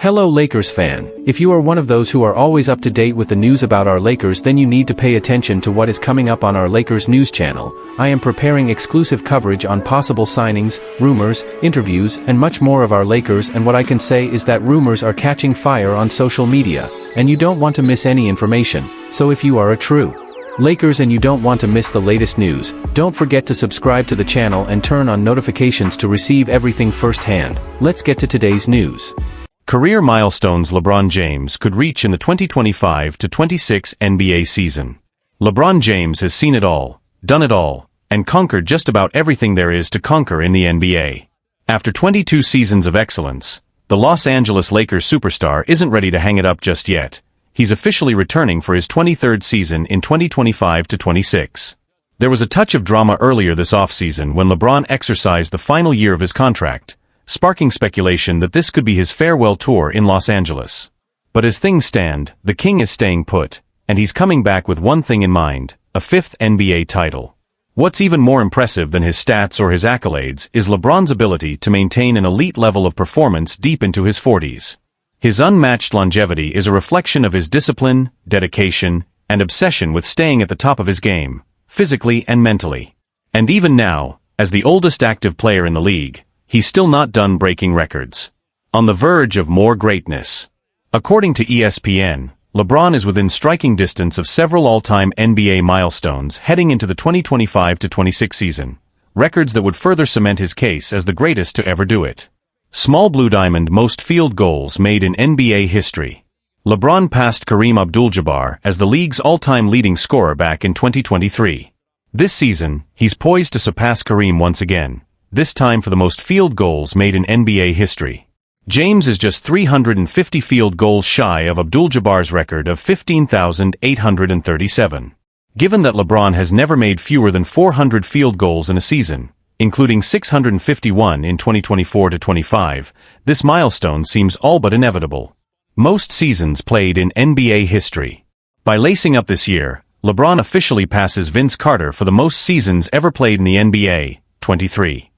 Hello Lakers fan. If you are one of those who are always up to date with the news about our Lakers, then you need to pay attention to what is coming up on our Lakers news channel. I am preparing exclusive coverage on possible signings, rumors, interviews, and much more of our Lakers, and what I can say is that rumors are catching fire on social media, and you don't want to miss any information. So if you are a true Lakers and you don't want to miss the latest news, don't forget to subscribe to the channel and turn on notifications to receive everything firsthand. Let's get to today's news. Career milestones LeBron James could reach in the 2025-26 NBA season. LeBron James has seen it all, done it all, and conquered just about everything there is to conquer in the NBA. After 22 seasons of excellence, the Los Angeles Lakers superstar isn't ready to hang it up just yet. He's officially returning for his 23rd season in 2025-26. There was a touch of drama earlier this offseason when LeBron exercised the final year of his contract, sparking speculation that this could be his farewell tour in Los Angeles. But as things stand, the King is staying put, and he's coming back with one thing in mind: a fifth NBA title. What's even more impressive than his stats or his accolades is LeBron's ability to maintain an elite level of performance deep into his 40s. His unmatched longevity is a reflection of his discipline, dedication, and obsession with staying at the top of his game, physically and mentally. And even now, as the oldest active player in the league, he's still not done breaking records. On the verge of more greatness. According to ESPN, LeBron is within striking distance of several all-time NBA milestones heading into the 2025-26 season, records that would further cement his case as the greatest to ever do it. Small blue diamond: most field goals made in NBA history. LeBron passed Kareem Abdul-Jabbar as the league's all-time leading scorer back in 2023. This season, he's poised to surpass Kareem once again, this time for the most field goals made in NBA history. James is just 350 field goals shy of Abdul-Jabbar's record of 15,837. Given that LeBron has never made fewer than 400 field goals in a season, including 651 in 2024-25, this milestone seems all but inevitable. Most seasons played in NBA history. By lacing up this year, LeBron officially passes Vince Carter for the most seasons ever played in the NBA, 23.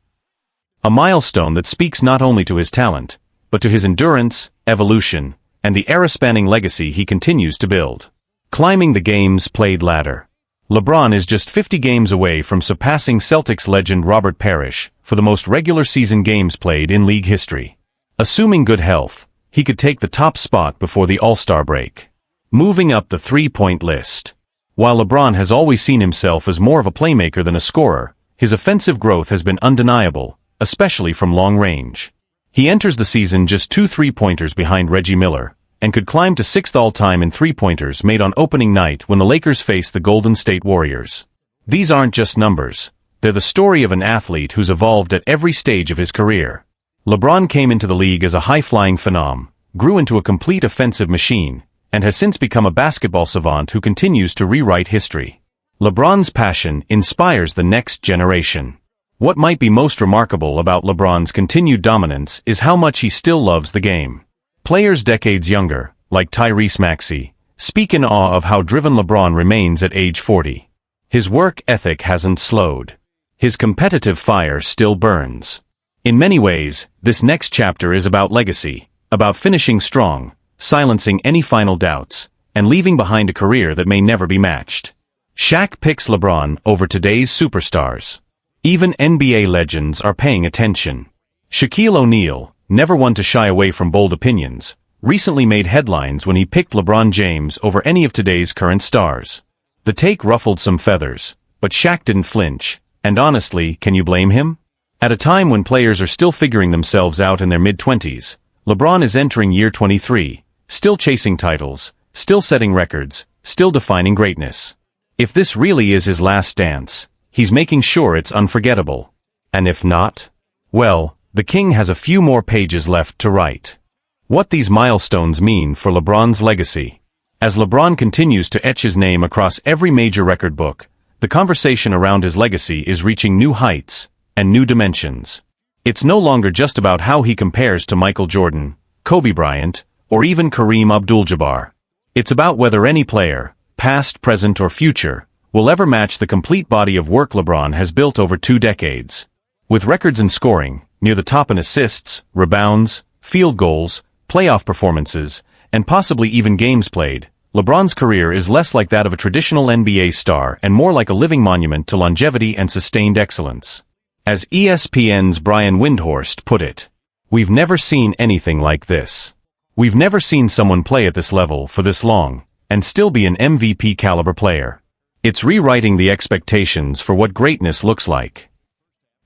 A milestone that speaks not only to his talent, but to his endurance, evolution, and the era-spanning legacy he continues to build. Climbing the games played ladder. LeBron is just 50 games away from surpassing Celtics legend Robert Parrish for the most regular season games played in league history. Assuming good health, he could take the top spot before the All-Star break. Moving up the three-point list. While LeBron has always seen himself as more of a playmaker than a scorer, his offensive growth has been undeniable, especially from long range. He enters the season just 2 three-pointers behind Reggie Miller, and could climb to 6th all-time in three-pointers made on opening night when the Lakers face the Golden State Warriors. These aren't just numbers, they're the story of an athlete who's evolved at every stage of his career. LeBron came into the league as a high-flying phenom, grew into a complete offensive machine, and has since become a basketball savant who continues to rewrite history. LeBron's passion inspires the next generation. What might be most remarkable about LeBron's continued dominance is how much he still loves the game. Players decades younger, like Tyrese Maxey, speak in awe of how driven LeBron remains at age 40. His work ethic hasn't slowed. His competitive fire still burns. In many ways, this next chapter is about legacy, about finishing strong, silencing any final doubts, and leaving behind a career that may never be matched. Shaq picks LeBron over today's superstars. Even NBA legends are paying attention. Shaquille O'Neal, never one to shy away from bold opinions, recently made headlines when he picked LeBron James over any of today's current stars. The take ruffled some feathers, but Shaq didn't flinch, and honestly, can you blame him? At a time when players are still figuring themselves out in their mid-20s, LeBron is entering year 23, still chasing titles, still setting records, still defining greatness. If this really is his last dance, he's making sure it's unforgettable. And if not, well, the King has a few more pages left to write. What these milestones mean for LeBron's legacy. As LeBron continues to etch his name across every major record book, the conversation around his legacy is reaching new heights and new dimensions. It's no longer just about how he compares to Michael Jordan, Kobe Bryant, or even Kareem Abdul-Jabbar. It's about whether any player, past, present, or future, will ever match the complete body of work LeBron has built over 2 decades. With records in scoring, near the top in assists, rebounds, field goals, playoff performances, and possibly even games played, LeBron's career is less like that of a traditional NBA star and more like a living monument to longevity and sustained excellence. As ESPN's Brian Windhorst put it, "We've never seen anything like this. We've never seen someone play at this level for this long, and still be an MVP caliber player. It's rewriting the expectations for what greatness looks like."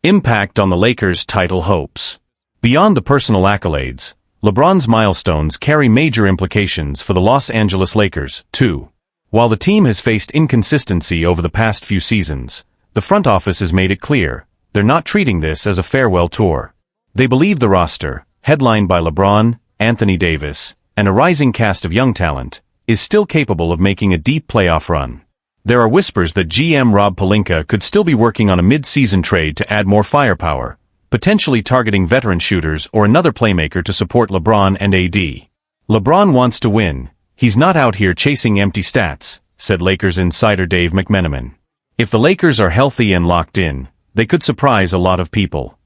Impact on the Lakers' title hopes. Beyond the personal accolades, LeBron's milestones carry major implications for the Los Angeles Lakers, too. While the team has faced inconsistency over the past few seasons, the front office has made it clear they're not treating this as a farewell tour. They believe the roster, headlined by LeBron, Anthony Davis, and a rising cast of young talent, is still capable of making a deep playoff run. There are whispers that GM Rob Pelinka could still be working on a mid-season trade to add more firepower, potentially targeting veteran shooters or another playmaker to support LeBron and AD. "LeBron wants to win. He's not out here chasing empty stats," said Lakers insider Dave McMenamin. If the Lakers are healthy and locked in, they could surprise a lot of people.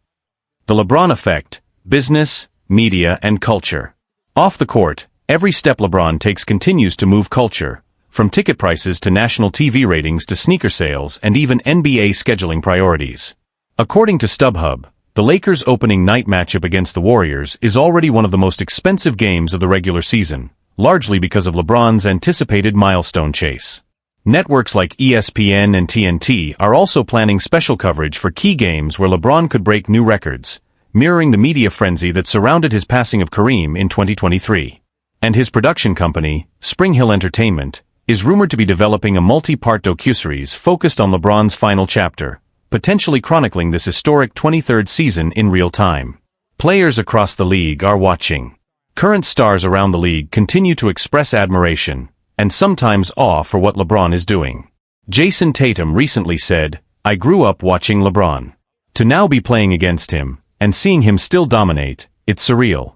The LeBron effect: business, media, and culture. Off the court, every step LeBron takes continues to move culture, from ticket prices to national TV ratings to sneaker sales and even NBA scheduling priorities. According to StubHub, the Lakers' opening night matchup against the Warriors is already one of the most expensive games of the regular season, largely because of LeBron's anticipated milestone chase. Networks like ESPN and TNT are also planning special coverage for key games where LeBron could break new records, mirroring the media frenzy that surrounded his passing of Kareem in 2023. And his production company, Spring Hill Entertainment, is rumored to be developing a multi-part docuseries focused on LeBron's final chapter, potentially chronicling this historic 23rd season in real time. Players across the league are watching. Current stars around the league continue to express admiration, and sometimes awe for what LeBron is doing. Jason Tatum recently said, "I grew up watching LeBron. To now be playing against him, and seeing him still dominate, it's surreal."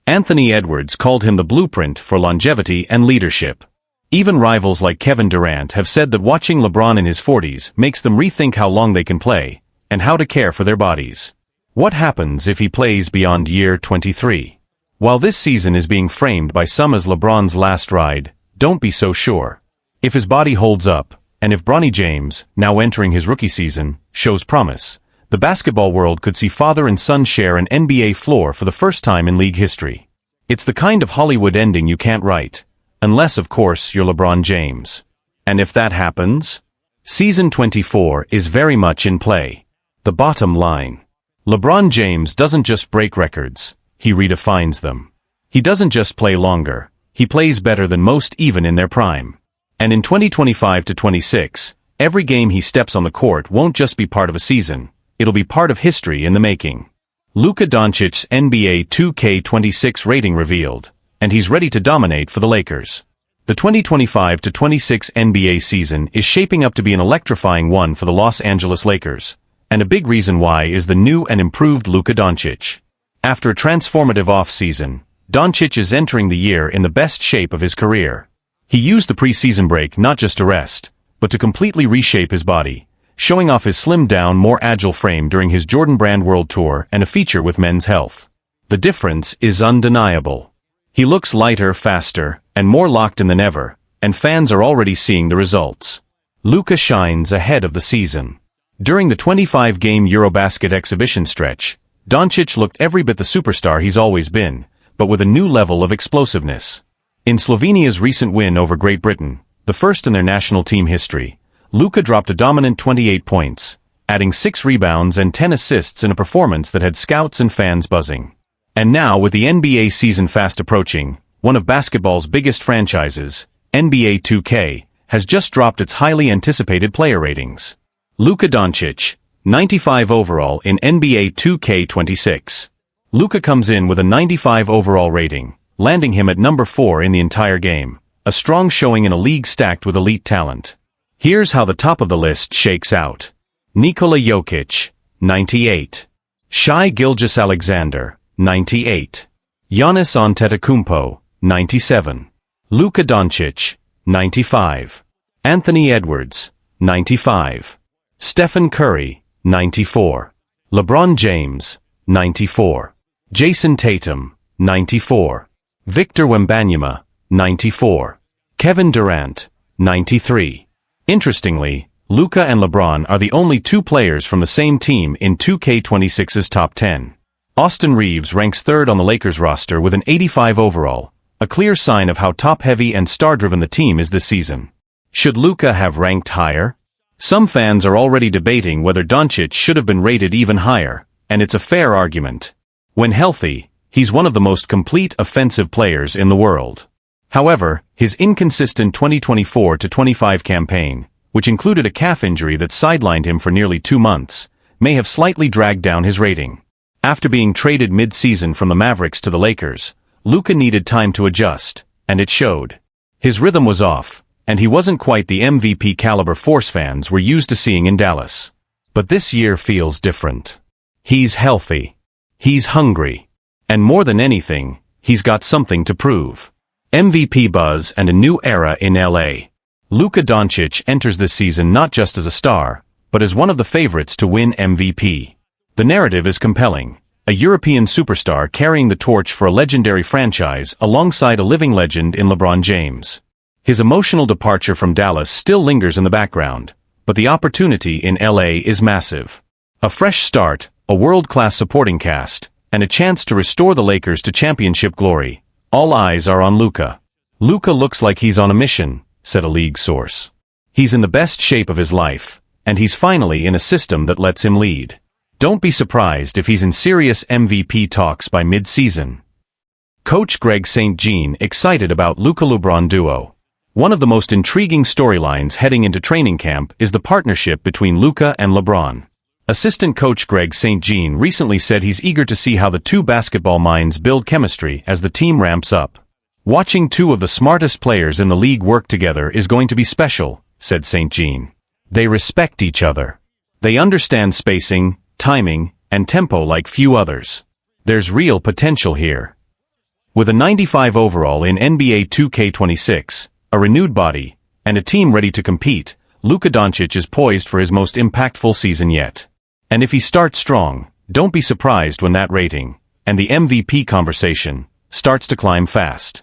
Anthony Edwards called him the blueprint for longevity and leadership. Even rivals like Kevin Durant have said that watching LeBron in his 40s makes them rethink how long they can play, and how to care for their bodies. What happens if he plays beyond year 23? While this season is being framed by some as LeBron's last ride, don't be so sure. If his body holds up, and if Bronny James, now entering his rookie season, shows promise, the basketball world could see father and son share an NBA floor for the first time in league history. It's the kind of Hollywood ending you can't write, unless of course you're LeBron James. And if that happens, season 24 is very much in play. The bottom line: LeBron James doesn't just break records, he redefines them. He doesn't just play longer, he plays better than most even in their prime. And in 2025 to 26, every game he steps on the court won't just be part of a season, it'll be part of history in the making. Luka Doncic's NBA 2K26 rating revealed, and he's ready to dominate for the Lakers. The 2025 to 26 NBA season is shaping up to be an electrifying one for the Los Angeles Lakers, and a big reason why is the new and improved Luka Doncic. After a transformative offseason, Doncic is entering the year in the best shape of his career. He used the preseason break not just to rest, but to completely reshape his body, showing off his slimmed-down, more agile frame during his Jordan Brand World Tour and a feature with Men's Health. The difference is undeniable. He looks lighter, faster, and more locked in than ever, and fans are already seeing the results. Luka shines ahead of the season. During the 25-game Eurobasket exhibition stretch, Doncic looked every bit the superstar he's always been, but with a new level of explosiveness. In Slovenia's recent win over Great Britain, the first in their national team history, Luka dropped a dominant 28 points, adding 6 rebounds and 10 assists in a performance that had scouts and fans buzzing. And now, with the NBA season fast approaching, one of basketball's biggest franchises, NBA 2K, has just dropped its highly anticipated player ratings. Luka Doncic, 95 overall in NBA 2K26. Luka comes in with a 95 overall rating, landing him at number 4 in the entire game, a strong showing in a league stacked with elite talent. Here's how the top of the list shakes out. Nikola Jokic, 98. Shai Gilgeous-Alexander, 98. Giannis Antetokounmpo, 97. Luka Doncic, 95. Anthony Edwards, 95. Stephen Curry, 94. LeBron James, 94. Jason Tatum, 94. Victor Wembanyama, 94. Kevin Durant, 93. Interestingly, Luka and LeBron are the only two players from the same team in 2K26's top 10. Austin Reeves ranks third on the Lakers roster with an 85 overall, a clear sign of how top-heavy and star-driven the team is this season. Should Luka have ranked higher? Some fans are already debating whether Doncic should have been rated even higher, and it's a fair argument. When healthy, he's one of the most complete offensive players in the world. However, his inconsistent 2024-25 campaign, which included a calf injury that sidelined him for nearly 2 months, may have slightly dragged down his rating. After being traded mid-season from the Mavericks to the Lakers, Luka needed time to adjust, and it showed. His rhythm was off, and he wasn't quite the MVP caliber force fans were used to seeing in Dallas. But this year feels different. He's healthy. He's hungry. And more than anything, he's got something to prove. MVP buzz and a new era in LA. Luka Doncic enters this season not just as a star, but as one of the favorites to win MVP. The narrative is compelling. A European superstar carrying the torch for a legendary franchise alongside a living legend in LeBron James. His emotional departure from Dallas still lingers in the background, but the opportunity in LA is massive. A fresh start, a world-class supporting cast, and a chance to restore the Lakers to championship glory. All eyes are on Luka. Luka looks like he's on a mission, said a league source. He's in the best shape of his life, and he's finally in a system that lets him lead. Don't be surprised if he's in serious MVP talks by mid-season. Coach Greg St. Jean excited about Luka-LeBron duo. One of the most intriguing storylines heading into training camp is the partnership between Luka and LeBron. Assistant coach Greg St. Jean recently said he's eager to see how the two basketball minds build chemistry as the team ramps up. Watching two of the smartest players in the league work together is going to be special, said St. Jean. They respect each other. They understand spacing, timing, and tempo like few others. There's real potential here. With a 95 overall in NBA 2K26, a renewed body, and a team ready to compete, Luka Doncic is poised for his most impactful season yet. And if he starts strong, don't be surprised when that rating, and the MVP conversation, starts to climb fast.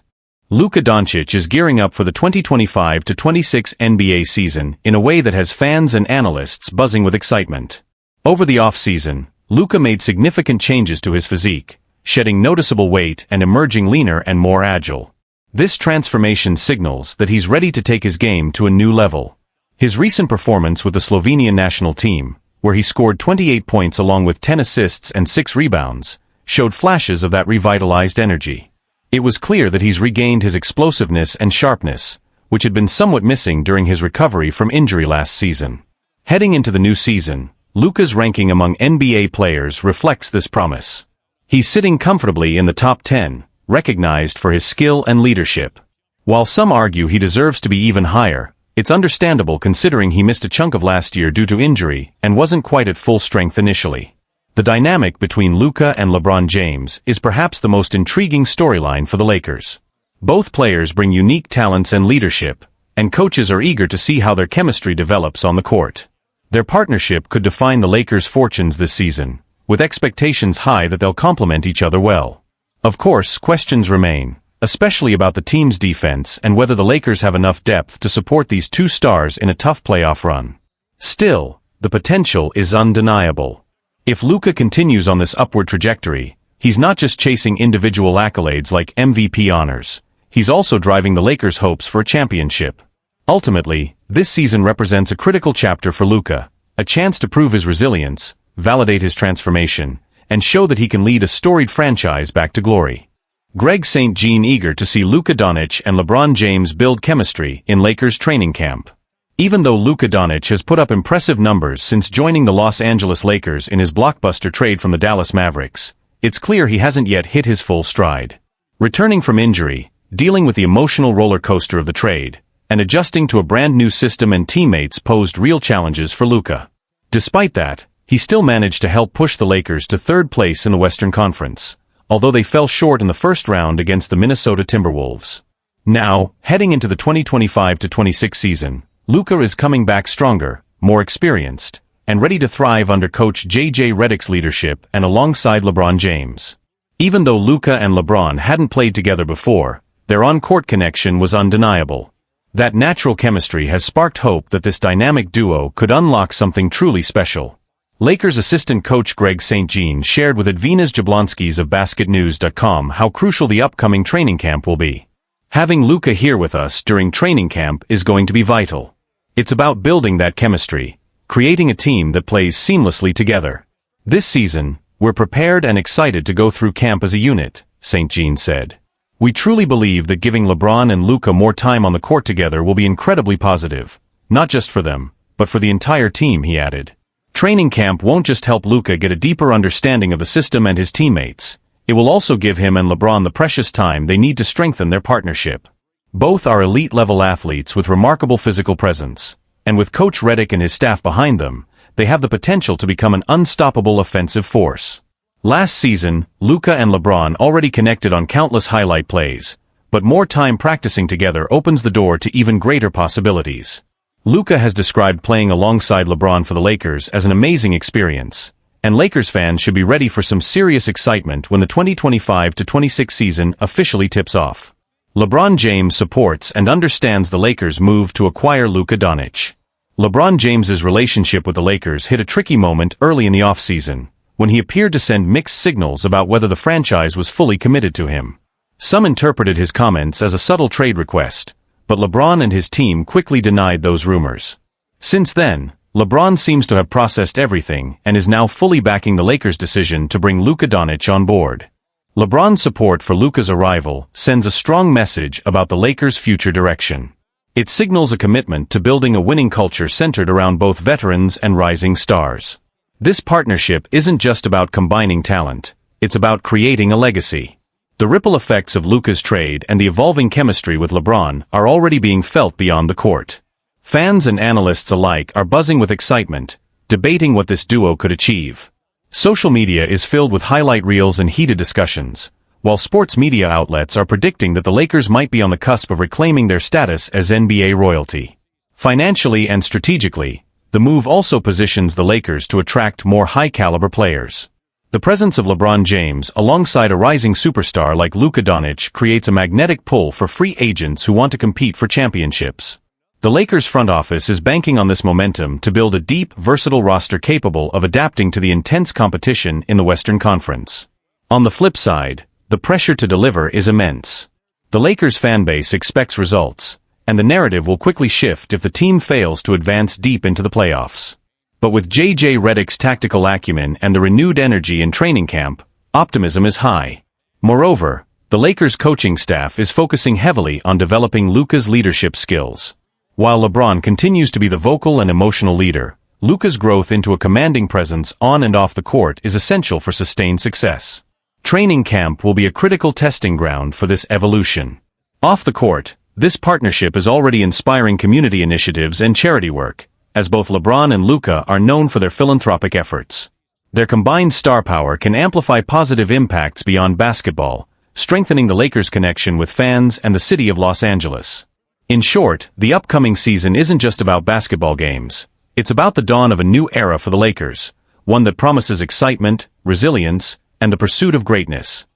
Luka Doncic is gearing up for the 2025-26 NBA season in a way that has fans and analysts buzzing with excitement. Over the off-season, Luka made significant changes to his physique, shedding noticeable weight and emerging leaner and more agile. This transformation signals that he's ready to take his game to a new level. His recent performance with the Slovenian national team, where he scored 28 points along with 10 assists and 6 rebounds, showed flashes of that revitalized energy. It was clear that he's regained his explosiveness and sharpness, which had been somewhat missing during his recovery from injury last season. Heading into the new season, Luka's ranking among NBA players reflects this promise. He's sitting comfortably in the top 10, recognized for his skill and leadership. While some argue he deserves to be even higher, it's understandable considering he missed a chunk of last year due to injury and wasn't quite at full strength initially. The dynamic between Luka and LeBron James is perhaps the most intriguing storyline for the Lakers. Both players bring unique talents and leadership, and coaches are eager to see how their chemistry develops on the court. Their partnership could define the Lakers' fortunes this season, with expectations high that they'll complement each other well. Of course, questions remain, especially about the team's defense and whether the Lakers have enough depth to support these two stars in a tough playoff run. Still, the potential is undeniable. If Luka continues on this upward trajectory, he's not just chasing individual accolades like MVP honors, he's also driving the Lakers' hopes for a championship. Ultimately, this season represents a critical chapter for Luka, a chance to prove his resilience, validate his transformation, and show that he can lead a storied franchise back to glory. Greg St. Jean eager to see Luka Doncic and LeBron James build chemistry in Lakers training camp. Even though Luka Doncic has put up impressive numbers since joining the Los Angeles Lakers in his blockbuster trade from the Dallas Mavericks, it's clear he hasn't yet hit his full stride. Returning from injury, dealing with the emotional roller coaster of the trade, and adjusting to a brand new system and teammates posed real challenges for Luka. Despite that, he still managed to help push the Lakers to third place in the Western Conference, although they fell short in the first round against the Minnesota Timberwolves. Now, heading into the 2025-26 season, Luka is coming back stronger, more experienced, and ready to thrive under coach J.J. Redick's leadership and alongside LeBron James. Even though Luka and LeBron hadn't played together before, their on-court connection was undeniable. That natural chemistry has sparked hope that this dynamic duo could unlock something truly special. Lakers assistant coach Greg St. Jean shared with Advinas Jablonskis of BasketNews.com how crucial the upcoming training camp will be. Having Luka here with us during training camp is going to be vital. It's about building that chemistry, creating a team that plays seamlessly together. This season, we're prepared and excited to go through camp as a unit, St. Jean said. We truly believe that giving LeBron and Luka more time on the court together will be incredibly positive, not just for them, but for the entire team, he added. Training camp won't just help Luka get a deeper understanding of the system and his teammates, it will also give him and LeBron the precious time they need to strengthen their partnership. Both are elite-level athletes with remarkable physical presence, and with Coach Redick and his staff behind them, they have the potential to become an unstoppable offensive force. Last season, Luka and LeBron already connected on countless highlight plays, but more time practicing together opens the door to even greater possibilities. Luka has described playing alongside LeBron for the Lakers as an amazing experience, and Lakers fans should be ready for some serious excitement when the 2025-26 season officially tips off. LeBron James supports and understands the Lakers' move to acquire Luka Doncic. LeBron James's relationship with the Lakers hit a tricky moment early in the offseason, when he appeared to send mixed signals about whether the franchise was fully committed to him. Some interpreted his comments as a subtle trade request, but LeBron and his team quickly denied those rumors. Since then, LeBron seems to have processed everything and is now fully backing the Lakers' decision to bring Luka Doncic on board. LeBron's support for Luka's arrival sends a strong message about the Lakers' future direction. It signals a commitment to building a winning culture centered around both veterans and rising stars. This partnership isn't just about combining talent, it's about creating a legacy. The ripple effects of Luka's trade and the evolving chemistry with LeBron are already being felt beyond the court. Fans and analysts alike are buzzing with excitement, debating what this duo could achieve. Social media is filled with highlight reels and heated discussions, while sports media outlets are predicting that the Lakers might be on the cusp of reclaiming their status as NBA royalty. Financially and strategically, the move also positions the Lakers to attract more high-caliber players. The presence of LeBron James alongside a rising superstar like Luka Doncic creates a magnetic pull for free agents who want to compete for championships. The Lakers front office is banking on this momentum to build a deep, versatile roster capable of adapting to the intense competition in the Western Conference. On the flip side, the pressure to deliver is immense. The Lakers fanbase expects results, and the narrative will quickly shift if the team fails to advance deep into the playoffs. But with J.J. Redick's tactical acumen and the renewed energy in training camp, optimism is high. Moreover, the Lakers coaching staff is focusing heavily on developing Luka's leadership skills. While LeBron continues to be the vocal and emotional leader, Luka's growth into a commanding presence on and off the court is essential for sustained success. Training camp will be a critical testing ground for this evolution. Off the court, this partnership is already inspiring community initiatives and charity work, as both LeBron and Luka are known for their philanthropic efforts. Their combined star power can amplify positive impacts beyond basketball, strengthening the Lakers' connection with fans and the city of Los Angeles. In short, the upcoming season isn't just about basketball games. It's about the dawn of a new era for the Lakers, one that promises excitement, resilience, and the pursuit of greatness.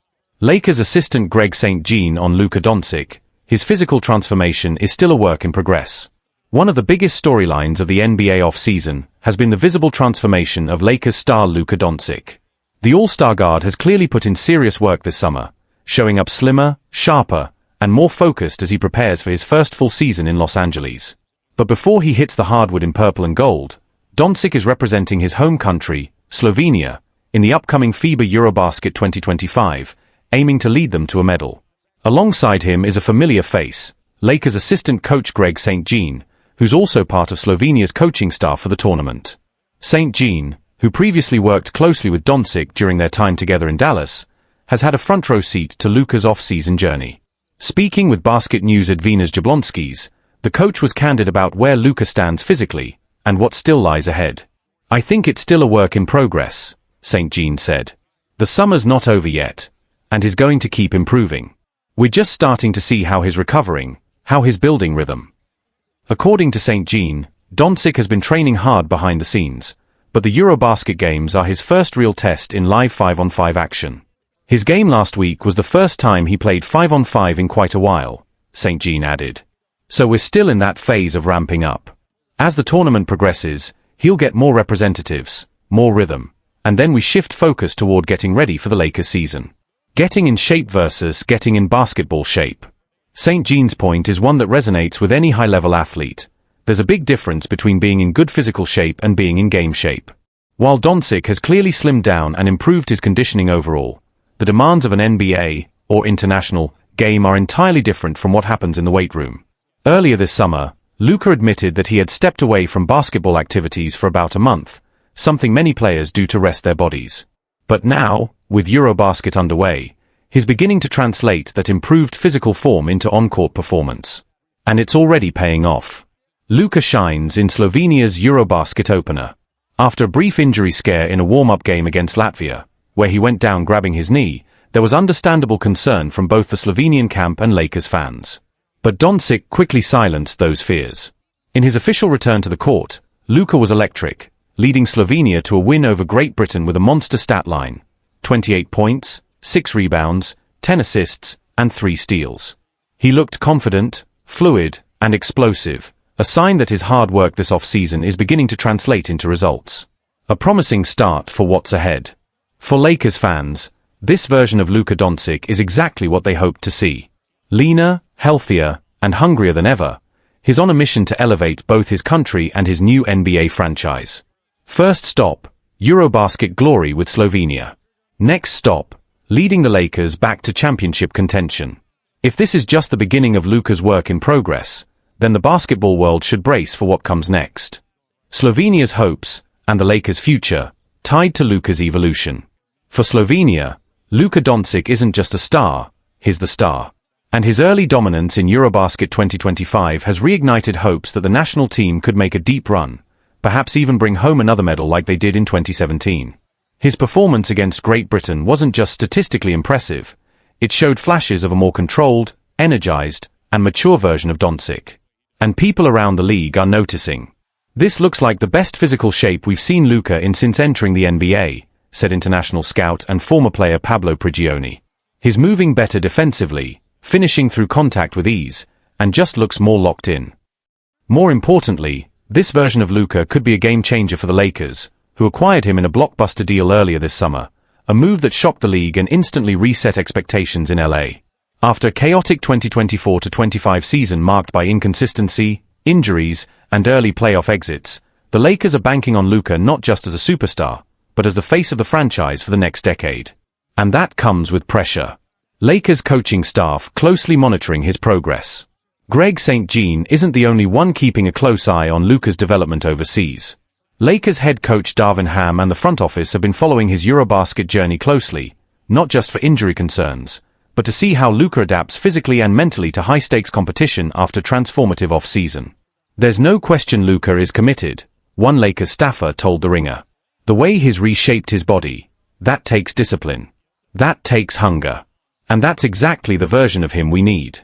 Lakers assistant Greg St. Jean on Luka Doncic, his physical transformation is still a work in progress. One of the biggest storylines of the NBA offseason has been the visible transformation of Lakers star Luka Doncic. The All-Star guard has clearly put in serious work this summer, showing up slimmer, sharper, and more focused as he prepares for his first full season in Los Angeles. But before he hits the hardwood in purple and gold, Doncic is representing his home country, Slovenia, in the upcoming FIBA Eurobasket 2025, aiming to lead them to a medal. Alongside him is a familiar face, Lakers assistant coach Greg St. Jean, who's also part of Slovenia's coaching staff for the tournament. St. Jean, who previously worked closely with Doncic during their time together in Dallas, has had a front-row seat to Luka's off-season journey. Speaking with Basket News Advinas Jablonskis, the coach was candid about where Luka stands physically, and what still lies ahead. "I think it's still a work in progress," St. Jean said. "The summer's not over yet, and he's going to keep improving. We're just starting to see how he's recovering, how he's building rhythm." According to St. Jean, Doncic has been training hard behind the scenes, but the Eurobasket games are his first real test in live 5-on-5 action. His game last week was the first time he played 5-on-5 in quite a while, St. Jean added. So we're still in that phase of ramping up. As the tournament progresses, he'll get more representatives, more rhythm, and then we shift focus toward getting ready for the Lakers season. Getting in shape versus getting in basketball shape. St. Jean's point is one that resonates with any high-level athlete. There's a big difference between being in good physical shape and being in game shape. While Doncic has clearly slimmed down and improved his conditioning overall, the demands of an NBA, or international, game are entirely different from what happens in the weight room. Earlier this summer, Luka admitted that he had stepped away from basketball activities for about a month, something many players do to rest their bodies. But now, with Eurobasket underway, he's beginning to translate that improved physical form into on-court performance. And it's already paying off. Luka shines in Slovenia's Eurobasket opener. After a brief injury scare in a warm-up game against Latvia, where he went down grabbing his knee, there was understandable concern from both the Slovenian camp and Lakers fans. But Doncic quickly silenced those fears. In his official return to the court, Luka was electric, leading Slovenia to a win over Great Britain with a monster stat line: 28 points, 6 rebounds, 10 assists, and 3 steals. He looked confident, fluid, and explosive, a sign that his hard work this off-season is beginning to translate into results. A promising start for what's ahead. For Lakers fans, this version of Luka Doncic is exactly what they hoped to see. Leaner, healthier, and hungrier than ever, he's on a mission to elevate both his country and his new NBA franchise. First stop, Eurobasket glory with Slovenia. Next stop, leading the Lakers back to championship contention. If this is just the beginning of Luka's work in progress, then the basketball world should brace for what comes next. Slovenia's hopes, and the Lakers' future, tied to Luka's evolution. For Slovenia, Luka Doncic isn't just a star, he's the star. And his early dominance in Eurobasket 2025 has reignited hopes that the national team could make a deep run, perhaps even bring home another medal like they did in 2017. His performance against Great Britain wasn't just statistically impressive, it showed flashes of a more controlled, energized, and mature version of Doncic. And people around the league are noticing. This looks like the best physical shape we've seen Luka in since entering the NBA, said international scout and former player Pablo Prigioni. He's moving better defensively, finishing through contact with ease, and just looks more locked in. More importantly, this version of Luka could be a game-changer for the Lakers, who acquired him in a blockbuster deal earlier this summer, a move that shocked the league and instantly reset expectations in LA. After a chaotic 2024-25 season marked by inconsistency, injuries, and early playoff exits, the Lakers are banking on Luka not just as a superstar, but as the face of the franchise for the next decade. And that comes with pressure. Lakers coaching staff closely monitoring his progress. Greg St. Jean isn't the only one keeping a close eye on Luka's development overseas. Lakers head coach Darvin Ham and the front office have been following his Eurobasket journey closely, not just for injury concerns, but to see how Luka adapts physically and mentally to high-stakes competition after transformative off-season. There's no question Luka is committed, one Lakers staffer told The Ringer. The way he's reshaped his body, that takes discipline. That takes hunger. And that's exactly the version of him we need.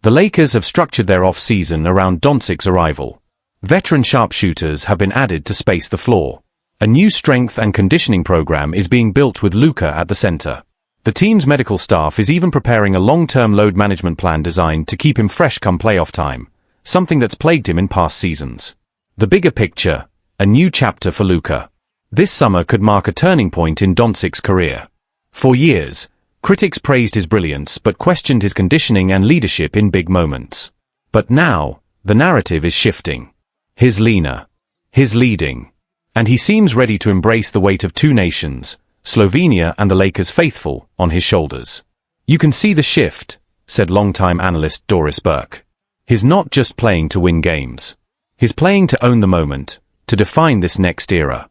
The Lakers have structured their off-season around Doncic's arrival. Veteran sharpshooters have been added to space the floor. A new strength and conditioning program is being built with Luka at the center. The team's medical staff is even preparing a long-term load management plan designed to keep him fresh come playoff time, something that's plagued him in past seasons. The bigger picture, a new chapter for Luka. This summer could mark a turning point in Doncic's career. For years, critics praised his brilliance but questioned his conditioning and leadership in big moments. But now, the narrative is shifting. He's leaner. He's leading. And he seems ready to embrace the weight of two nations, Slovenia and the Lakers faithful, on his shoulders. You can see the shift, said longtime analyst Doris Burke. He's not just playing to win games. He's playing to own the moment, to define this next era.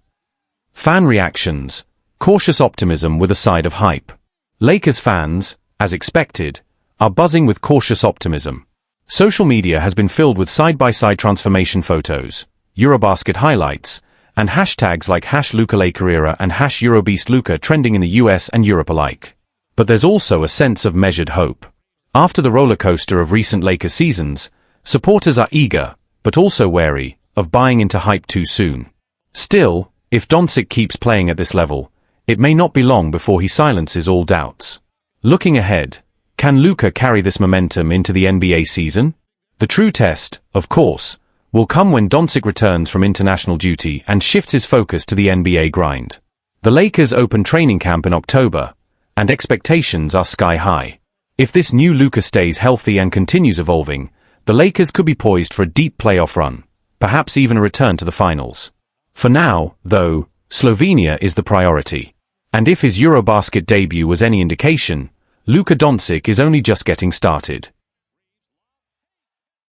Fan reactions, cautious optimism with a side of hype. Lakers fans, as expected, are buzzing with cautious optimism. Social media has been filled with side-by-side transformation photos, Eurobasket highlights, and hashtags like #LukaLakerEra and #EuroBeastLuka trending in the US and Europe alike. But there's also a sense of measured hope. After the roller coaster of recent Lakers seasons, supporters are eager, but also wary, of buying into hype too soon. Still, if Doncic keeps playing at this level, It may not be long before he silences all doubts. Looking ahead, can Luka carry this momentum into the NBA season? The true test, of course, will come when Doncic returns from international duty and shifts his focus to the NBA grind. The Lakers open training camp in October, and expectations are sky high. If this new Luka stays healthy and continues evolving, the Lakers could be poised for a deep playoff run, perhaps even a return to the finals. For now, though, Slovenia is the priority. And if his Eurobasket debut was any indication, Luka Doncic is only just getting started.